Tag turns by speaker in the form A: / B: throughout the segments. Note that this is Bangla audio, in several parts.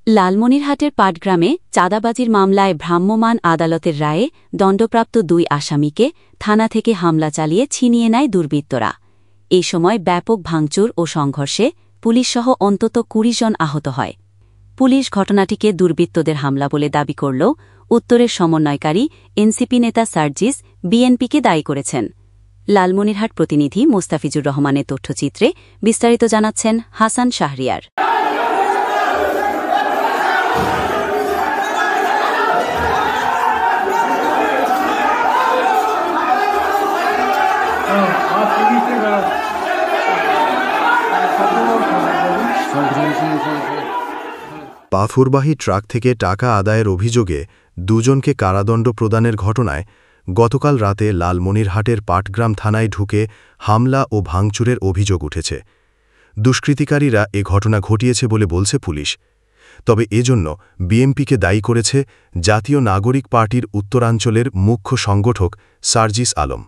A: লালমনিরহাটের পাটগ্রামে চাঁদাবাজির মামলায় ভ্রাম্যমাণ আদালতের রায়ে দণ্ডপ্রাপ্ত ২ আসামিকে থানা থেকে হামলা চালিয়ে ছিনিয়ে নেয় দুর্বৃত্তরা। এই সময় ব্যাপক ভাঙচুর ও সংঘর্ষে পুলিশসহ অন্তত ২০ জন আহত হয়। পুলিশ ঘটনাটিকে দুর্বৃত্তদের হামলা বলে দাবি করলেও উত্তরের সমন্বয়কারী এনসিপি নেতা সার্জিস বিএনপিকে দায়ী করেছেন। লালমনিরহাট প্রতিনিধি মোস্তাফিজুর রহমানের তথ্যচিত্রে বিস্তারিত জানাচ্ছেন হাসান শাহরিয়ার।
B: পাথরবাহী ট্রাক থেকে টাকা আদায়ের অভিযোগে দুজনকে কারাদণ্ড প্রদানের ঘটনায় গতকাল রাতে লালমনিরহাটের পাটগ্রাম থানায় ঢুকে হামলা ও ভাঙচুরের অভিযোগ উঠেছে। দুষ্কৃতিকারীরা এ ঘটনা ঘটিয়েছে বলে বলছে পুলিশ। তবে এজন্য বিএনপিকে দায়ী করেছে জাতীয় নাগরিক পার্টির উত্তরাঞ্চলের মুখ্য সংগঠক সার্জিস আলম।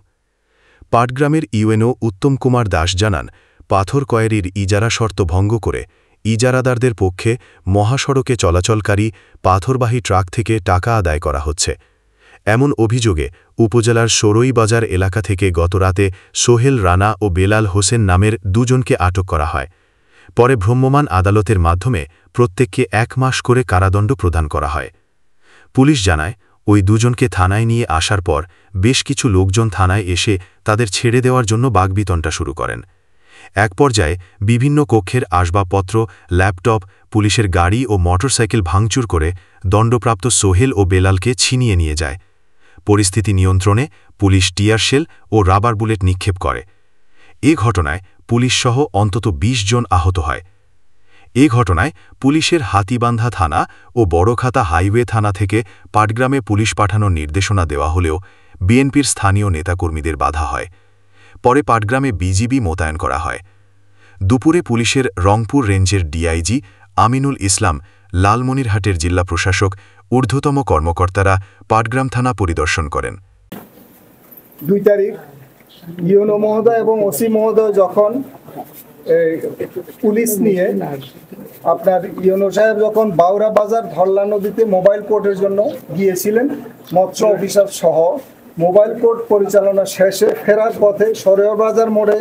B: পাটগ্রামের ইউএনও উত্তম কুমার দাস জানান, পাথর কয়েরির ইজারা শর্ত ভঙ্গ করে ইজারাদারদের পক্ষে মহাসড়কে চলাচলকারী পাথরবাহী ট্রাক থেকে টাকা আদায় করা হচ্ছে। এমন অভিযোগে উপজেলার সরইবাজার এলাকা থেকে গতরাতে সোহেল রানা ও বেলাল হোসেন নামের দুজনকে আটক করা হয়। পরে ভ্রাম্যমাণ আদালতের মাধ্যমে প্রত্যেককে ১ মাস করে কারাদণ্ড প্রদান করা হয়। পুলিশ জানায়, ওই দুজনকে থানায় নিয়ে আসার পর বেশ কিছু লোকজন থানায় এসে তাদের ছেড়ে দেওয়ার জন্য বাগবিতণ্ডা শুরু করেন। এক পর্যায়ে বিভিন্ন কক্ষের আসবাবপত্র, ল্যাপটপ, পুলিশের গাড়ি ও মোটরসাইকেল ভাঙচুর করে দণ্ডপ্রাপ্ত সোহেল ও বেলালকে ছিনিয়ে নিয়ে যায়। পরিস্থিতি নিয়ন্ত্রণে পুলিশ টিয়ারশেল ও রাবার বুলেট নিক্ষেপ করে। এ ঘটনায় পুলিশসহ অন্তত ২০ জন আহত হয়। এ ঘটনায় পুলিশের হাতিবান্ধা থানা ও বড়খাতা হাইওয়ে থানা থেকে পাটগ্রামে পুলিশ পাঠানোর নির্দেশনা দেওয়া হলেও বিএনপির স্থানীয় নেতাকর্মীদের বাধা হয়। পরে পাটগ্রামে বিজিবি মোতায়েন করা হয়। দুপুরে পুলিশের রংপুর রেঞ্জের ডিআইজি আমিনুল ইসলাম, লালমনিরহাটের জেলা প্রশাসক, ঊর্ধ্বতম কর্মকর্তারা পাটগ্রাম থানা পরিদর্শন করেন।
C: ২ তারিখ ইউনো মহোদয় এবং ওসি মহোদয় যখন পুলিশ নিয়ে আপনার ইউনো সাহেব যখন বাউরা বাজার ধরলা নদীতে মোবাইল কোর্টের জন্য গিয়েছিলেন মৎস্য অফিসার সহ, মোবাইল কোর্ট পরিচালনা শেষে ফেরার পথে সরেবাজার মোড়ে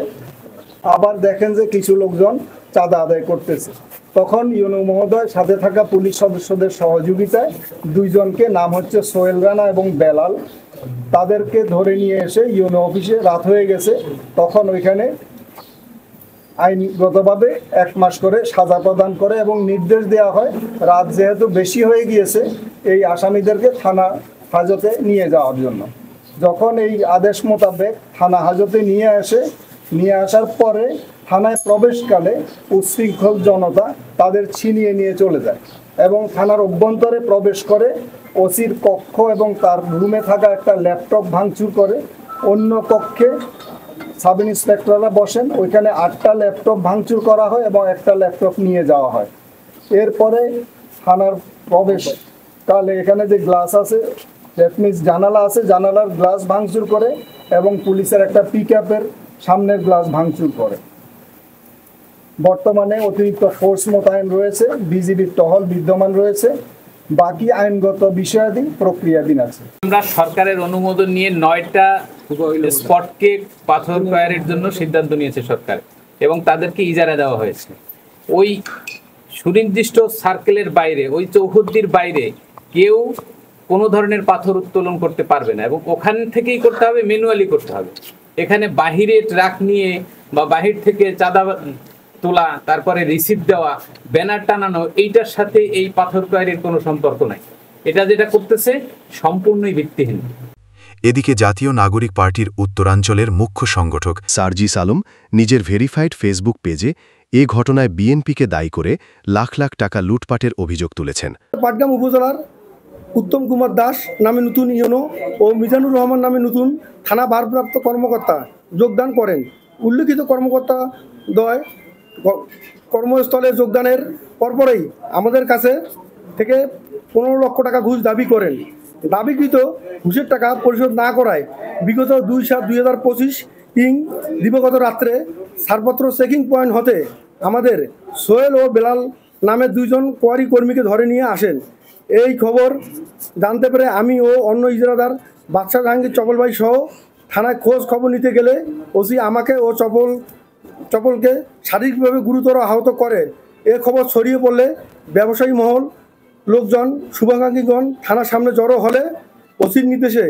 C: আবার দেখেন যে কিছু লোকজন চাঁদা আদায় করতেছে। তখন ইউনো মহোদয় সাথে থাকা পুলিশ সদস্যদের সহযোগিতায় ২ জনকে, নাম হচ্ছে সোহেল রানা এবং বেলাল, তাদেরকে ধরে নিয়ে এসে ইউনো অফিসে রাত হয়ে গেছে। তখন ওইখানে আইনগতভাবে ১ মাস করে সাজা প্রদান করে এবং নির্দেশ দেওয়া হয় রাত যেহেতু বেশি হয়ে গিয়েছে এই আসামিদেরকে থানা হাজতে নিয়ে যাওয়ার জন্য। যখন এই আদেশ মোতাবেক থানা হাজতে নিয়ে আসার পরে থানায় প্রবেশকালে উচ্ছৃঙ্খল জনতা তাদের ছিনিয়ে নিয়ে চলে যায় এবং থানার অভ্যন্তরে প্রবেশ করে ওসির কক্ষ এবং তার রুমে থাকা একটা ল্যাপটপ ভাঙচুর করে। অন্য কক্ষে সাব ইন্সপেক্টররা বসেন, ওইখানে 8টা ল্যাপটপ ভাঙচুর করা হয় এবং একটা ল্যাপটপ নিয়ে যাওয়া হয়। এরপরে থানার প্রবেশকালে এখানে যে গ্লাস আছে, দ্যাট মিনস জানালা আছে, জানালার গ্লাস ভাঙচুর করে এবং পুলিশের একটা পিকআপের সামনের গ্লাস ভাঙচুর করে। বর্তমানে অতিরিক্ত ফোর্স মোতায়েন রয়েছে, বিজিবির টহল বিদ্যমান রয়েছে, বাকি আইনগত বিষয়াদি প্রক্রিয়াধীন আছে।
D: আমরা সরকারের অনুমোদন নিয়ে 9টা স্পটকে পাথর কয়ারের জন্য সিদ্ধান্ত নিয়েছে সরকার এবং তাদেরকে ইজারা দেওয়া হয়েছে। ওই সুনির্দিষ্ট সার্কেলের বাইরে, ওই চৌহদ্দির বাইরে কেউ কোনো ধরনের পাথর উত্তোলন করতে পারবে না এবং ওখান থেকেই করতে হবে, ম্যানুয়ালি করতে হবে। এখানে বাহিরে ট্রাক নিয়ে বা বাহির থেকে চাঁদা তোলা, তারপরে রিসিপ্ট দেওয়া, ব্যানার টানানো, এইটার সাথে এই পাথর কয়ারির কোনো সম্পর্ক নাই। এটা যেটা করতেছে সম্পূর্ণই ভিত্তিহীন।
B: এদিকে জাতীয় নাগরিক পার্টির উত্তরাঞ্চলের মুখ্য সংগঠক সার্জিস আলম নিজের ভেরিফাইড ফেসবুক পেজে এ ঘটনায় বিএনপিকে দায়ী করে লাখ লাখ টাকা লুটপাটের অভিযোগ তুলেছেন।
E: পাটগ্রাম উপজেলার উত্তম কুমার দাস নামে নতুন ইউনো ও মিজানুর রহমান নামে নতুন থানা ভারপ্রাপ্ত কর্মকর্তা যোগদান করেন। উল্লিখিত কর্মকর্তা দ্বয় কর্মস্থলে যোগদানের পরপরই আমাদের কাছে থেকে 15 লক্ষ টাকা ঘুষ দাবি করেন। দাবিকৃত ঘুষের টাকা পরিশোধ না করায় বিগত 2/7/2025 দিবগত রাত্রে ছাড়পত্র চেকিং পয়েন্ট হতে আমাদের সোহেল ও বেলাল নামে 2 জন কোয়ারি কর্মীকে ধরে নিয়ে আসেন। এই খবর জানতে পেরে আমি ও অন্য ইজারাদার বাদশা জাহাঙ্গীর চপল ভাই সহ থানায় খোঁজ খবর নিতে গেলে ওসি আমাকে ও চপলকে শারীরিকভাবে গুরুতর আহত করে। এ খবর ছড়িয়ে পড়লে ব্যবসায়ী মহল লোকজন শুভাকাঙ্ক্ষীগণ থানার সামনে জড়ো হলে ওসির নির্দেশে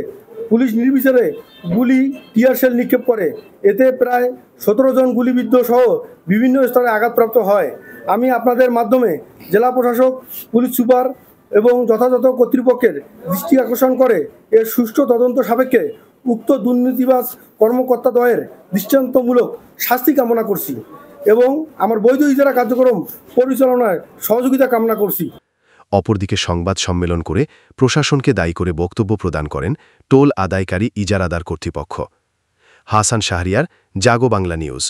E: পুলিশ নির্বিচারে গুলি টিয়ার শেল নিক্ষেপ করে। এতে প্রায় 17 জন গুলিবিদ্ধ সহ বিভিন্ন স্তরে আঘাতপ্রাপ্ত হয়। আমি আপনাদের মাধ্যমে জেলা প্রশাসক, পুলিশ সুপার এবং যথাযথ কর্তৃপক্ষের দৃষ্টি আকর্ষণ করে এর সুষ্ঠু তদন্ত সাপেক্ষে উক্ত দুর্নীতিবাজ কর্মকর্তাদ্বয়ের দৃষ্টান্তমূলক শাস্তি কামনা করছি এবং আমার বৈধ ইজারা কার্যক্রম পরিচালনায় সহযোগিতা কামনা করছি।
B: অপরদিকে সংবাদ সম্মেলন করে প্রশাসনকে দায়ী করে বক্তব্য প্রদান করেন টোল আদায়কারী ইজারাদার কর্তৃপক্ষ। হাসান শাহরিয়ার, জাগো বাংলা নিউজ।